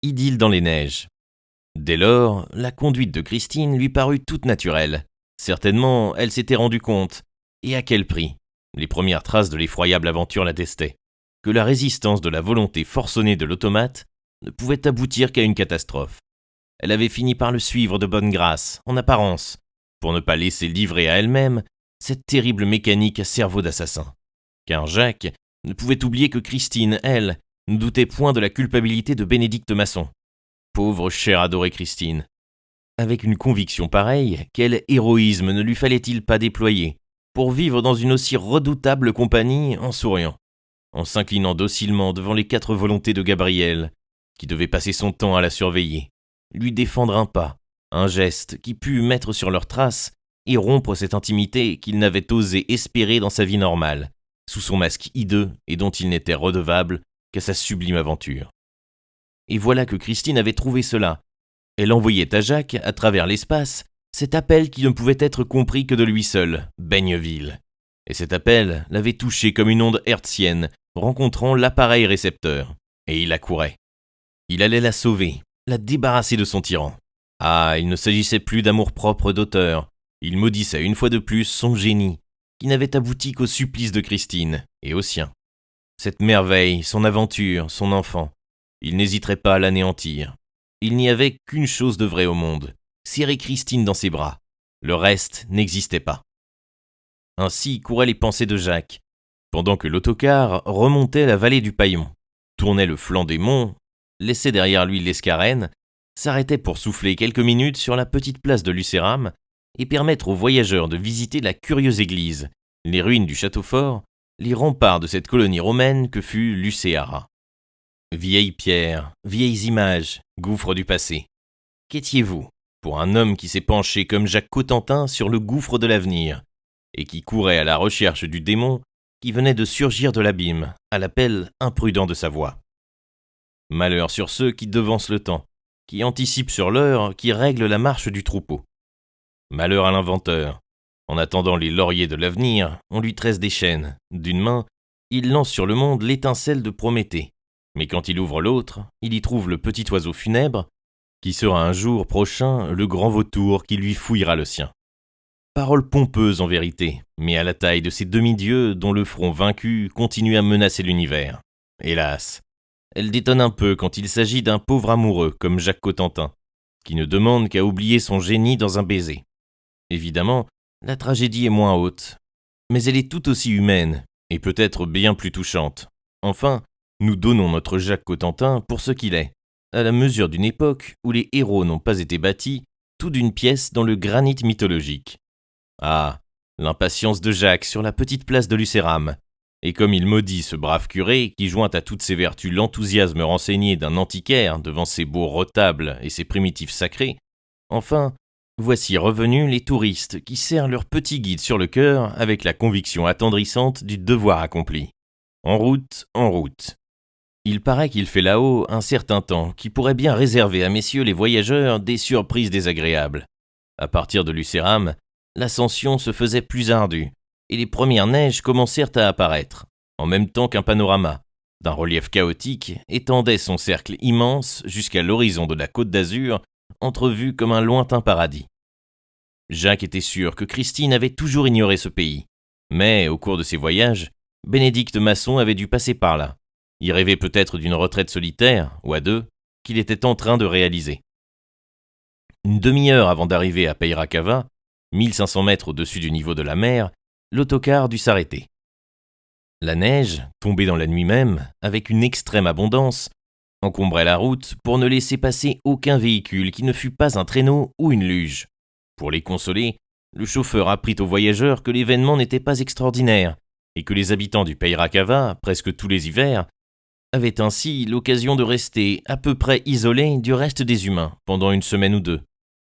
Idylle dans les neiges. Dès lors, la conduite de Christine lui parut toute naturelle. Certainement, elle s'était rendue compte, et à quel prix, les premières traces de l'effroyable aventure l'attestaient, que la résistance de la volonté forcenée de l'automate ne pouvait aboutir qu'à une catastrophe. Elle avait fini par le suivre de bonne grâce, en apparence, pour ne pas laisser livrer à elle-même cette terrible mécanique à cerveau d'assassin. Car Jacques ne pouvait oublier que Christine, elle, ne doutait point de la culpabilité de Bénédicte Masson. Pauvre chère adorée Christine. Avec une conviction pareille, quel héroïsme ne lui fallait-il pas déployer pour vivre dans une aussi redoutable compagnie en souriant, en s'inclinant docilement devant les 4 volontés de Gabriel, qui devait passer son temps à la surveiller, lui défendre un pas, un geste qui pût mettre sur leurs traces et rompre cette intimité qu'il n'avait osé espérer dans sa vie normale, sous son masque hideux et dont il n'était redevable qu'à sa sublime aventure. Et voilà que Christine avait trouvé cela. Elle envoyait à Jacques, à travers l'espace, cet appel qui ne pouvait être compris que de lui seul, Baigneville. Et cet appel l'avait touché comme une onde hertzienne, rencontrant l'appareil récepteur. Et il accourait. Il allait la sauver, la débarrasser de son tyran. Ah, il ne s'agissait plus d'amour-propre d'auteur. Il maudissait une fois de plus son génie, qui n'avait abouti qu'au supplice de Christine, et au sien. Cette merveille, son aventure, son enfant, il n'hésiterait pas à l'anéantir. Il n'y avait qu'une chose de vrai au monde, serrer Christine dans ses bras. Le reste n'existait pas. Ainsi couraient les pensées de Jacques, pendant que l'autocar remontait la vallée du Paillon, tournait le flanc des monts, laissait derrière lui l'Escarène, s'arrêtait pour souffler quelques minutes sur la petite place de Lucéram et permettre aux voyageurs de visiter la curieuse église, les ruines du château fort, les remparts de cette colonie romaine que fut Lucéara. Vieilles pierres, vieilles images, gouffres du passé. Qu'étiez-vous pour un homme qui s'est penché comme Jacques Cotentin sur le gouffre de l'avenir et qui courait à la recherche du démon qui venait de surgir de l'abîme à l'appel imprudent de sa voix. Malheur sur ceux qui devancent le temps, qui anticipent sur l'heure, qui règlent la marche du troupeau. Malheur à l'inventeur. En attendant les lauriers de l'avenir, on lui tresse des chaînes. D'une main, il lance sur le monde l'étincelle de Prométhée. Mais quand il ouvre l'autre, il y trouve le petit oiseau funèbre, qui sera un jour prochain le grand vautour qui lui fouillera le sien. Parole pompeuse en vérité, mais à la taille de ces demi-dieux dont le front vaincu continue à menacer l'univers. Hélas, elle détonne un peu quand il s'agit d'un pauvre amoureux comme Jacques Cotentin, qui ne demande qu'à oublier son génie dans un baiser. Évidemment, la tragédie est moins haute, mais elle est tout aussi humaine, et peut-être bien plus touchante. Enfin, nous donnons notre Jacques Cotentin pour ce qu'il est, à la mesure d'une époque où les héros n'ont pas été bâtis, tout d'une pièce dans le granit mythologique. Ah, l'impatience de Jacques sur la petite place de Lucéram, et comme il maudit ce brave curé qui joint à toutes ses vertus l'enthousiasme renseigné d'un antiquaire devant ses beaux retables et ses primitifs sacrés, enfin, voici revenus les touristes qui serrent leur petit guide sur le cœur avec la conviction attendrissante du devoir accompli. En route, en route. Il paraît qu'il fait là-haut un certain temps qui pourrait bien réserver à messieurs les voyageurs des surprises désagréables. À partir de Lucéram, l'ascension se faisait plus ardue, et les premières neiges commencèrent à apparaître, en même temps qu'un panorama, d'un relief chaotique, étendait son cercle immense jusqu'à l'horizon de la Côte d'Azur, entrevu comme un lointain paradis. Jacques était sûr que Christine avait toujours ignoré ce pays, mais au cours de ses voyages, Bénédicte Masson avait dû passer par là. Il rêvait peut-être d'une retraite solitaire, ou à deux, qu'il était en train de réaliser. Une demi-heure avant d'arriver à Peyrakava, 1500 mètres au-dessus du niveau de la mer, l'autocar dut s'arrêter. La neige, tombée dans la nuit même, avec une extrême abondance, encombrait la route pour ne laisser passer aucun véhicule qui ne fût pas un traîneau ou une luge. Pour les consoler, le chauffeur apprit aux voyageurs que l'événement n'était pas extraordinaire et que les habitants du Peyrakava, presque tous les hivers, avaient ainsi l'occasion de rester à peu près isolés du reste des humains pendant une semaine ou deux.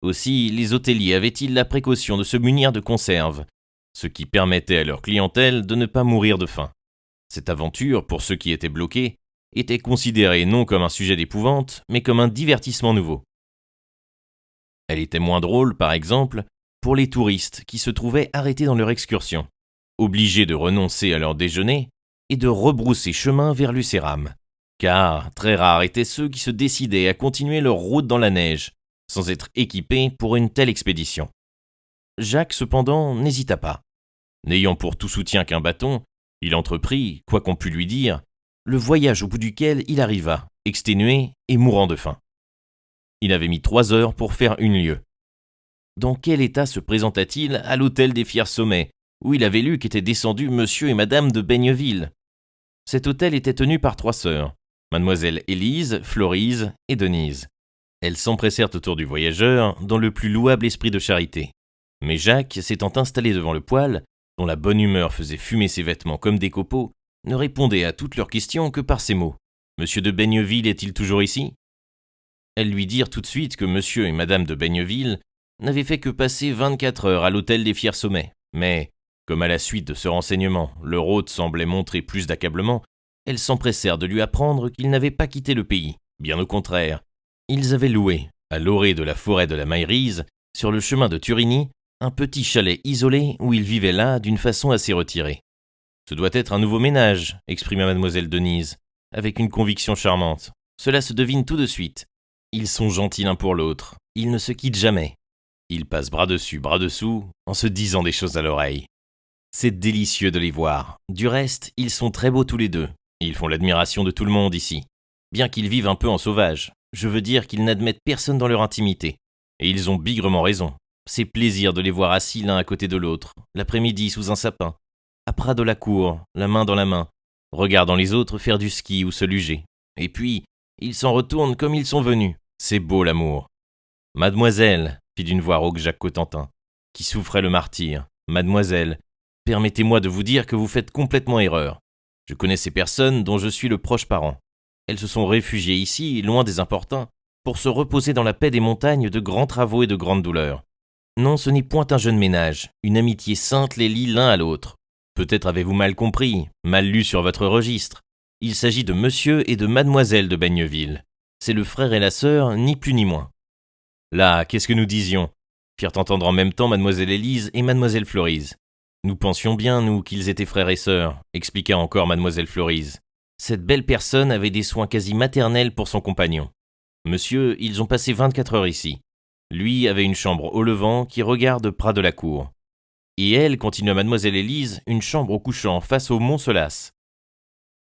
Aussi, les hôteliers avaient-ils la précaution de se munir de conserves, ce qui permettait à leur clientèle de ne pas mourir de faim. Cette aventure, pour ceux qui étaient bloqués, était considérée non comme un sujet d'épouvante, mais comme un divertissement nouveau. Elle était moins drôle, par exemple, pour les touristes qui se trouvaient arrêtés dans leur excursion, obligés de renoncer à leur déjeuner et de rebrousser chemin vers Lucéram. car très rares étaient ceux qui se décidaient à continuer leur route dans la neige, sans être équipés pour une telle expédition. Jacques, cependant, n'hésita pas. N'ayant pour tout soutien qu'un bâton, il entreprit, quoi qu'on pût lui dire, le voyage au bout duquel il arriva, exténué et mourant de faim. Il avait mis 3 heures pour faire 1 lieue. Dans quel état se présenta-t-il à l'hôtel des Fiers Sommets, où il avait lu qu'étaient descendus monsieur et madame de Baigneville? Cet hôtel était tenu par 3 sœurs, mademoiselle Élise, Florise et Denise. Elles s'empressèrent autour du voyageur dans le plus louable esprit de charité. Mais Jacques, s'étant installé devant le poêle, dont la bonne humeur faisait fumer ses vêtements comme des copeaux, ne répondait à toutes leurs questions que par ces mots. « Monsieur de Baigneville est-il toujours ici ?» Elles lui dirent tout de suite que monsieur et madame de Baigneville n'avaient fait que passer 24 heures à l'hôtel des Fiers Sommets, mais, comme à la suite de ce renseignement, leur hôte semblait montrer plus d'accablement, elles s'empressèrent de lui apprendre qu'ils n'avaient pas quitté le pays. Bien au contraire, ils avaient loué, à l'orée de la forêt de la Maillerise, sur le chemin de Turigny, un petit chalet isolé où ils vivaient là d'une façon assez retirée. « Ce doit être un nouveau ménage », exprima mademoiselle Denise, avec une conviction charmante. « Cela se devine tout de suite. Ils sont gentils l'un pour l'autre, ils ne se quittent jamais. Ils passent bras dessus, bras dessous, en se disant des choses à l'oreille. C'est délicieux de les voir. Du reste, ils sont très beaux tous les deux, et ils font l'admiration de tout le monde ici. Bien qu'ils vivent un peu en sauvage, je veux dire qu'ils n'admettent personne dans leur intimité. Et ils ont bigrement raison. C'est plaisir de les voir assis l'un à côté de l'autre, l'après-midi sous un sapin, à pras de la cour, la main dans la main, regardant les autres faire du ski ou se luger. Et puis, ils s'en retournent comme ils sont venus. C'est beau l'amour. Mademoiselle, fit d'une voix rauque Jacques Cotentin, qui souffrait le martyre, mademoiselle, permettez-moi de vous dire que vous faites complètement erreur. Je connais ces personnes dont je suis le proche parent. Elles se sont réfugiées ici, loin des importuns, pour se reposer dans la paix des montagnes de grands travaux et de grandes douleurs. Non, ce n'est point un jeune ménage, une amitié sainte les lie l'un à l'autre. Peut-être avez-vous mal compris, mal lu sur votre registre. Il s'agit de monsieur et de mademoiselle de Baigneville. C'est le frère et la sœur, ni plus ni moins. Là, qu'est-ce que nous disions? Firent entendre en même temps mademoiselle Élise et mademoiselle Florise. Nous pensions bien, nous, qu'ils étaient frères et sœurs, expliqua encore mademoiselle Florise. Cette belle personne avait des soins quasi maternels pour son compagnon. Monsieur, ils ont passé 24 heures ici. Lui avait une chambre au levant qui regarde pras de la cour. Et elle, continua mademoiselle Élise, une chambre au couchant face au mont Solas.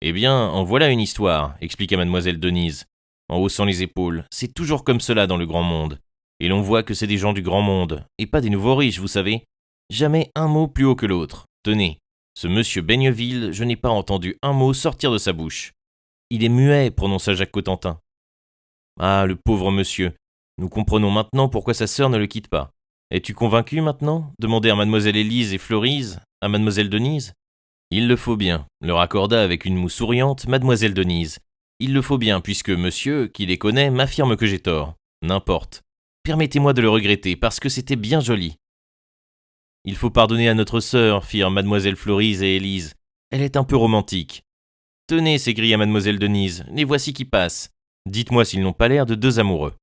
Eh bien, en voilà une histoire, expliqua mademoiselle Denise, en haussant les épaules. C'est toujours comme cela dans le grand monde. Et l'on voit que c'est des gens du grand monde, et pas des nouveaux riches, vous savez. Jamais un mot plus haut que l'autre. Tenez, ce monsieur Baigneville, je n'ai pas entendu un mot sortir de sa bouche. Il est muet, prononça Jacques Cotentin. Ah, le pauvre monsieur. Nous comprenons maintenant pourquoi sa sœur ne le quitte pas. Es-tu convaincu maintenant? Demandèrent mademoiselle Élise et Florise à mademoiselle Denise. Il le faut bien, leur accorda avec une moue souriante mademoiselle Denise. Il le faut bien, puisque monsieur, qui les connaît, m'affirme que j'ai tort. N'importe. Permettez-moi de le regretter, parce que c'était bien joli. Il faut pardonner à notre sœur, firent mademoiselle Florise et Élise. Elle est un peu romantique. Tenez, s'écria mademoiselle Denise, les voici qui passent. Dites-moi s'ils n'ont pas l'air de 2 amoureux.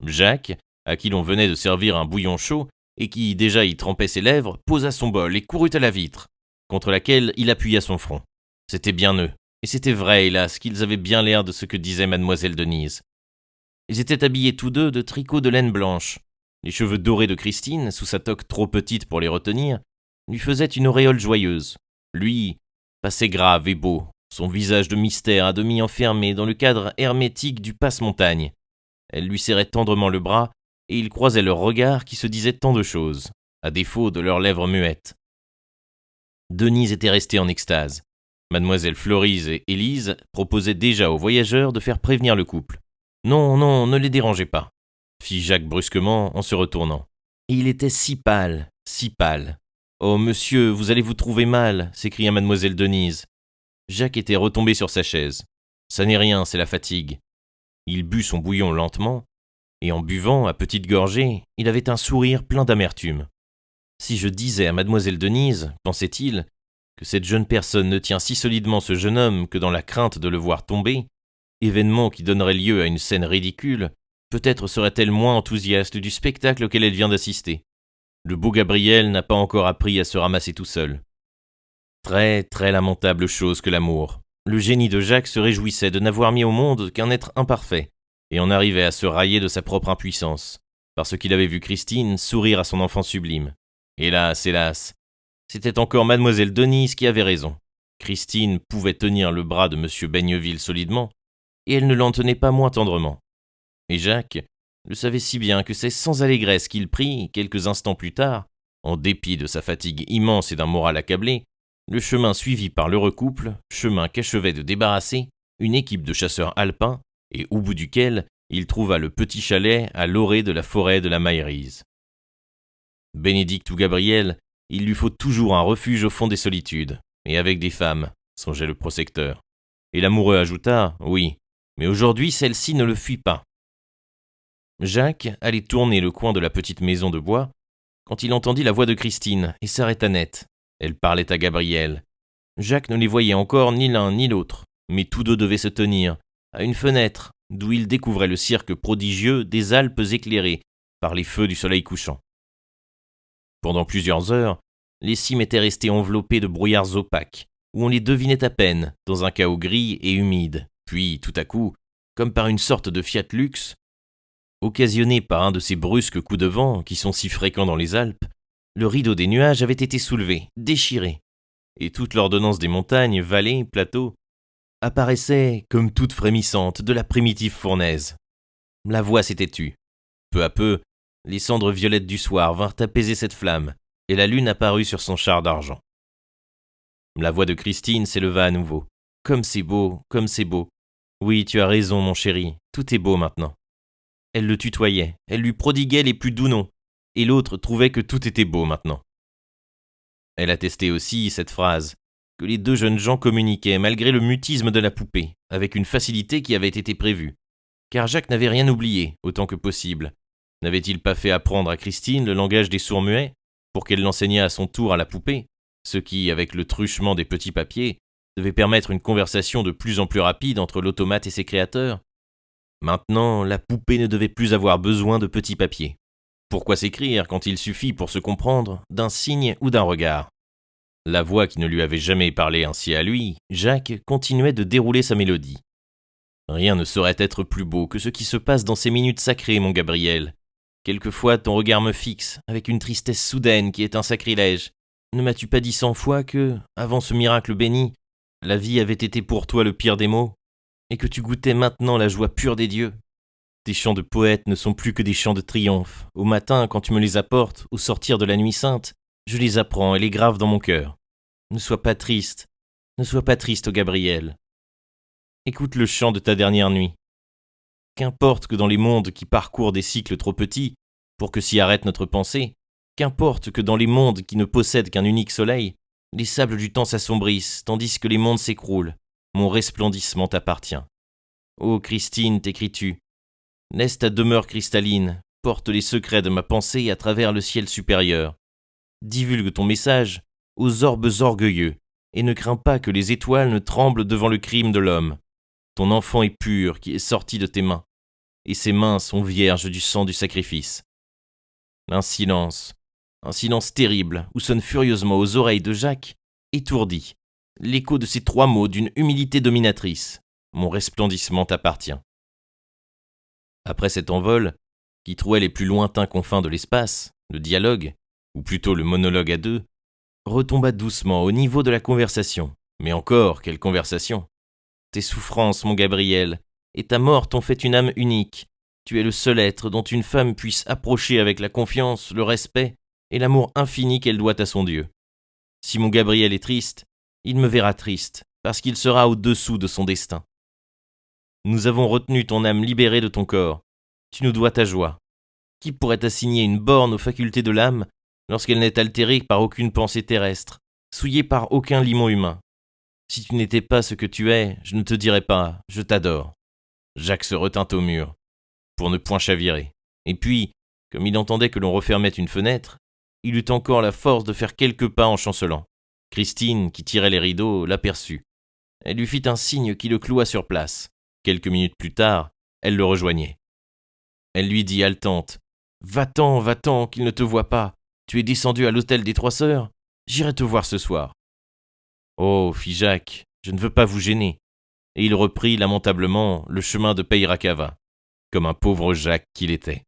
Jacques, à qui l'on venait de servir un bouillon chaud, et qui déjà y trempait ses lèvres, posa son bol et courut à la vitre, contre laquelle il appuya son front. C'était bien eux, et c'était vrai, hélas, qu'ils avaient bien l'air de ce que disait mademoiselle Denise. Ils étaient habillés tous deux de tricots de laine blanche. Les cheveux dorés de Christine, sous sa toque trop petite pour les retenir, lui faisaient une auréole joyeuse. Lui passait grave et beau, son visage de mystère à demi enfermé dans le cadre hermétique du passe-montagne. Elle lui serrait tendrement le bras, et ils croisaient leurs regards qui se disaient tant de choses, à défaut de leurs lèvres muettes. Denise était restée en extase. Mademoiselle Florise et Élise proposaient déjà aux voyageurs de faire prévenir le couple. Non, non, ne les dérangez pas, fit Jacques brusquement en se retournant. Et il était si pâle, si pâle. Oh, monsieur, vous allez vous trouver mal, s'écria mademoiselle Denise. Jacques était retombé sur sa chaise. Ça n'est rien, c'est la fatigue. Il but son bouillon lentement, et en buvant à petites gorgées, il avait un sourire plein d'amertume. Si je disais à mademoiselle Denise, pensait-il, que cette jeune personne ne tient si solidement ce jeune homme que dans la crainte de le voir tomber, événement qui donnerait lieu à une scène ridicule, peut-être serait-elle moins enthousiaste du spectacle auquel elle vient d'assister. Le beau Gabriel n'a pas encore appris à se ramasser tout seul. Très, très lamentable chose que l'amour, Le génie de Jacques se réjouissait de n'avoir mis au monde qu'un être imparfait, et en arrivait à se railler de sa propre impuissance, parce qu'il avait vu Christine sourire à son enfant sublime. Hélas, hélas, c'était encore mademoiselle Denise qui avait raison. Christine pouvait tenir le bras de M. Baigneville solidement, et elle ne l'en tenait pas moins tendrement. Et Jacques le savait si bien que c'est sans allégresse qu'il prit, quelques instants plus tard, en dépit de sa fatigue immense et d'un moral accablé, le chemin suivi par l'heureux couple, chemin qu'achevait de débarrasser une équipe de chasseurs alpins, et au bout duquel il trouva le petit chalet à l'orée de la forêt de la Maillerise. Bénédicte ou Gabriel, il lui faut toujours un refuge au fond des solitudes, et avec des femmes, songeait le prosecteur. Et l'amoureux ajouta, oui, mais aujourd'hui celle-ci ne le fuit pas. Jacques allait tourner le coin de la petite maison de bois, quand il entendit la voix de Christine, et s'arrêta net. Elle parlait à Gabriel. Jacques ne les voyait encore ni l'un ni l'autre, mais tous deux devaient se tenir, à une fenêtre, d'où ils découvraient le cirque prodigieux des Alpes éclairées par les feux du soleil couchant. Pendant plusieurs heures, les cimes étaient restées enveloppées de brouillards opaques, où on les devinait à peine, dans un chaos gris et humide. Puis, tout à coup, comme par une sorte de fiat lux, occasionné par un de ces brusques coups de vent qui sont si fréquents dans les Alpes, le rideau des nuages avait été soulevé, déchiré, et toute l'ordonnance des montagnes, vallées, plateaux, apparaissait comme toute frémissante de la primitive fournaise. La voix s'était tue. Peu à peu, les cendres violettes du soir vinrent apaiser cette flamme, et la lune apparut sur son char d'argent. La voix de Christine s'éleva à nouveau. Comme c'est beau, comme c'est beau. Oui, tu as raison, mon chéri, tout est beau maintenant. Elle le tutoyait, elle lui prodiguait les plus doux noms, et l'autre trouvait que tout était beau maintenant. Elle attestait aussi, cette phrase, que les deux jeunes gens communiquaient malgré le mutisme de la poupée, avec une facilité qui avait été prévue, car Jacques n'avait rien oublié, autant que possible. N'avait-il pas fait apprendre à Christine le langage des sourds-muets, pour qu'elle l'enseignât à son tour à la poupée, ce qui, avec le truchement des petits papiers, devait permettre une conversation de plus en plus rapide entre l'automate et ses créateurs? Maintenant, la poupée ne devait plus avoir besoin de petits papiers. Pourquoi s'écrire quand il suffit, pour se comprendre, d'un signe ou d'un regard? La voix qui ne lui avait jamais parlé ainsi à lui, Jacques, continuait de dérouler sa mélodie. Rien ne saurait être plus beau que ce qui se passe dans ces minutes sacrées, mon Gabriel. Quelquefois ton regard me fixe, avec une tristesse soudaine qui est un sacrilège. Ne m'as-tu pas dit 100 fois que, avant ce miracle béni, la vie avait été pour toi le pire des maux, et que tu goûtais maintenant la joie pure des dieux? Tes chants de poète ne sont plus que des chants de triomphe. Au matin, quand tu me les apportes, au sortir de la nuit sainte, je les apprends et les grave dans mon cœur. Ne sois pas triste, ô Gabriel. Écoute le chant de ta dernière nuit. Qu'importe que dans les mondes qui parcourent des cycles trop petits, pour que s'y arrête notre pensée, qu'importe que dans les mondes qui ne possèdent qu'un unique soleil, les sables du temps s'assombrissent, tandis que les mondes s'écroulent, mon resplendissement t'appartient. Ô Christine, t'écris-tu, laisse ta demeure cristalline, porte les secrets de ma pensée à travers le ciel supérieur. Divulgue ton message aux orbes orgueilleux, et ne crains pas que les étoiles ne tremblent devant le crime de l'homme. Ton enfant est pur qui est sorti de tes mains, et ses mains sont vierges du sang du sacrifice. Un silence terrible, où sonne furieusement aux oreilles de Jacques, étourdi, l'écho de ces 3 mots d'une humilité dominatrice. Mon resplendissement t'appartient. Après cet envol, qui trouait les plus lointains confins de l'espace, le dialogue, ou plutôt le monologue à deux, retomba doucement au niveau de la conversation. Mais encore, quelle conversation! Tes souffrances, mon Gabriel, et ta mort t'ont fait une âme unique. Tu es le seul être dont une femme puisse approcher avec la confiance, le respect et l'amour infini qu'elle doit à son Dieu. Si mon Gabriel est triste, il me verra triste, parce qu'il sera au-dessous de son destin. Nous avons retenu ton âme libérée de ton corps. Tu nous dois ta joie. Qui pourrait assigner une borne aux facultés de l'âme lorsqu'elle n'est altérée par aucune pensée terrestre, souillée par aucun limon humain? Si tu n'étais pas ce que tu es, je ne te dirais pas « je t'adore ». Jacques se retint au mur, pour ne point chavirer. Et puis, comme il entendait que l'on refermait une fenêtre, il eut encore la force de faire quelques pas en chancelant. Christine, qui tirait les rideaux, l'aperçut. Elle lui fit un signe qui le cloua sur place. Quelques minutes plus tard, elle le rejoignait. Elle lui dit haletante « Va-t'en, qu'il ne te voie pas. Tu es descendu à l'hôtel des 3 sœurs. J'irai te voir ce soir. » « Oh, fit Jacques, je ne veux pas vous gêner. » Et il reprit lamentablement le chemin de Peyrakava, comme un pauvre Jacques qu'il était.